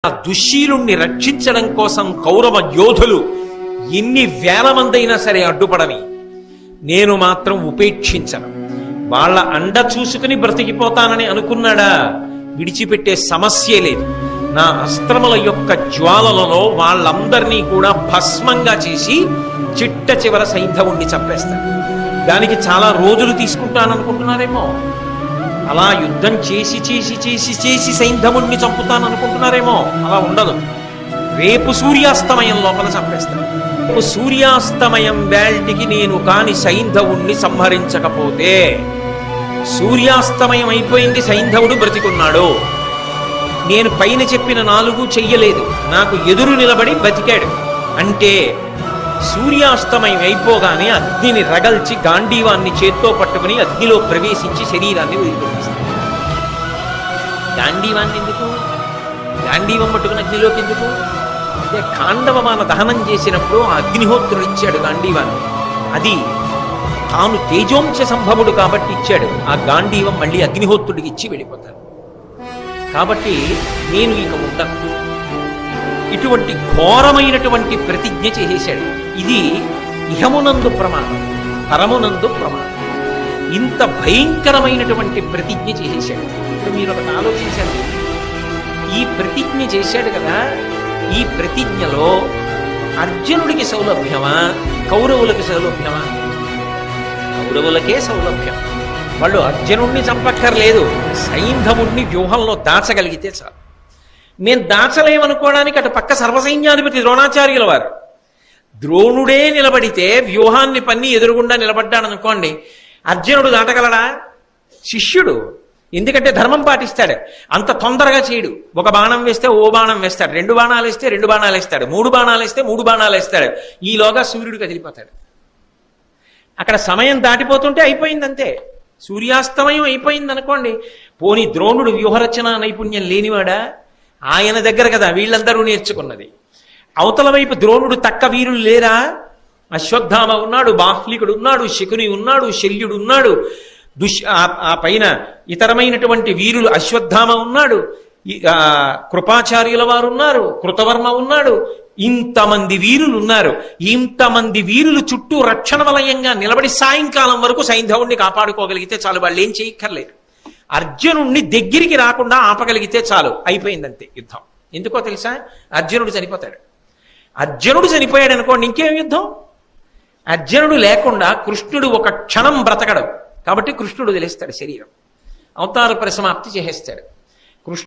ఆ దుశ్శీలుణ్ణి రక్షించడం కోసం కౌరవ యోధులు ఎన్ని వేల మందైనా సరే అడ్డుపడని నేను మాత్రం ఉపేక్షించను. వాళ్ళ అండ చూసుకుని బ్రతికిపోతానని అనుకున్నాడా, విడిచిపెట్టే సమస్యే లేదు. నా అస్త్రముల యొక్క జ్వాలలలో వాళ్ళందరినీ కూడా భస్మంగా చేసి చిట్ట చివర సైంధవుణ్ణి చంపేస్తాను. దానికి చాలా రోజులు తీసుకుంటాననుకుంటున్నారేమో. అలా యుద్ధం చేసి చేసి చేసి చేసి సైంధవుణ్ణి చంపుతాననుకుంటున్నారేమో. అలా ఉండదు. రేపు సూర్యాస్తమయం లోపల చంపేస్తాను. రేపు సూర్యాస్తమయం వేల్టికి నేను కాని సైంధవుణ్ణి సంహరించకపోతే, సూర్యాస్తమయం అయిపోయింది, సైంధవుడు బ్రతికున్నాడు, నేను పైన చెప్పిన 4 చెయ్యలేదు, నాకు ఎదురు నిలబడి బతికాడు అంటే సూర్యాస్తమయం అయిపోగానే అగ్నిని రగల్చి గాంధీవాన్ని చేత్తో పట్టుకుని అగ్నిలో ప్రవేశించి శరీరాన్ని వదిలిపెట్టేస్తాడు. గాంధీవాన్ని ఎందుకు, గాంధీవం పట్టుకుని అగ్నిలోకి ఎందుకు అంటే ఖాండవమాన దహనం చేసినప్పుడు ఆ అగ్నిహోత్రుడు ఇచ్చాడు గాంధీవాన్ని. అది తాను తేజోంశ సంభవుడు కాబట్టి ఇచ్చాడు. ఆ గాంధీవం మళ్ళీ అగ్నిహోత్రుడికి ఇచ్చి వెళ్ళిపోతాడు. కాబట్టి నేను ఇక ఉండను. ఇటువంటి ఘోరమైనటువంటి ప్రతిజ్ఞ చేసేశాడు. ఇది ఇహమునందు ప్రమాదం, పరమునందు ప్రమాదం. ఇంత భయంకరమైనటువంటి ప్రతిజ్ఞ చేసేశాడు. ఇప్పుడు మీరు ఒకటి ఆలోచించండి. ఈ ప్రతిజ్ఞ చేశాడు కదా, ఈ ప్రతిజ్ఞలో అర్జునుడికి సౌలభ్యమా, కౌరవులకు సౌలభ్యమా? కౌరవులకే సౌలభ్యం. వాళ్ళు అర్జునుడిని చంపక్కర్లేదు, సైంధవుడిని వ్యూహంలో దాచగలిగితే చాలు. నేను దాచలేమనుకోవడానికి అటు పక్క సర్వసైన్యాధిపతి ద్రోణాచార్యుల వారు, ద్రోణుడే నిలబడితే వ్యూహాన్ని పన్ని ఎదురుగుండా నిలబడ్డాడనుకోండి, అర్జునుడు దాటగలడా? శిష్యుడు. ఎందుకంటే ధర్మం పాటిస్తాడు. అంత తొందరగా చేయడు. ఒక బాణం వేస్తే ఓ బాణం వేస్తాడు, 2 బాణాలు వేస్తే 2 బాణాలు వేస్తాడు, 3 బాణాలు వేస్తే 3 బాణాలు వేస్తాడు. ఈలోగా సూర్యుడు కదిలిపోతాడు. అక్కడ సమయం దాటిపోతుంటే అయిపోయిందంతే. సూర్యాస్తమయం అయిపోయింది అనుకోండి. పోనీ ద్రోణుడు వ్యూహరచన నైపుణ్యం లేనివాడా? ఆయన దగ్గర కదా వీళ్ళందరూ నేర్చుకున్నది. అవతల వైపు ద్రోణుడు తక్క వీరులు లేరా? అశ్వత్థామ ఉన్నాడు, బాహ్లికుడు ఉన్నాడు, శకుని ఉన్నాడు, శల్యుడు ఉన్నాడు, ఆ పైన ఇతరమైనటువంటి వీరులు అశ్వత్థామ ఉన్నాడు, కృపాచార్యుల వారు ఉన్నారు, కృతవర్మ ఉన్నాడు. ఇంతమంది వీరులు ఉన్నారు. ఇంతమంది వీరులు చుట్టూ రక్షణ వలయంగా నిలబడి సాయంకాలం వరకు సైంధవుణ్ణి కాపాడుకోగలిగితే చాలు. వాళ్ళు ఏం చేయక్కర్లేదు. అర్జునుణ్ణి దగ్గరికి రాకుండా ఆపగలిగితే చాలు, అయిపోయిందంతే యుద్ధం. ఎందుకో తెలుసా? అర్జునుడు చనిపోతాడు. అర్జునుడు చనిపోయాడు అనుకోండి, ఇంకేం యుద్ధం? అర్జునుడు లేకుండా కృష్ణుడు ఒక క్షణం బ్రతకడు. కాబట్టి కృష్ణుడు తెలిస్తాడు శరీరం, అవతార పరిసమాప్తి చేసేస్తాడు.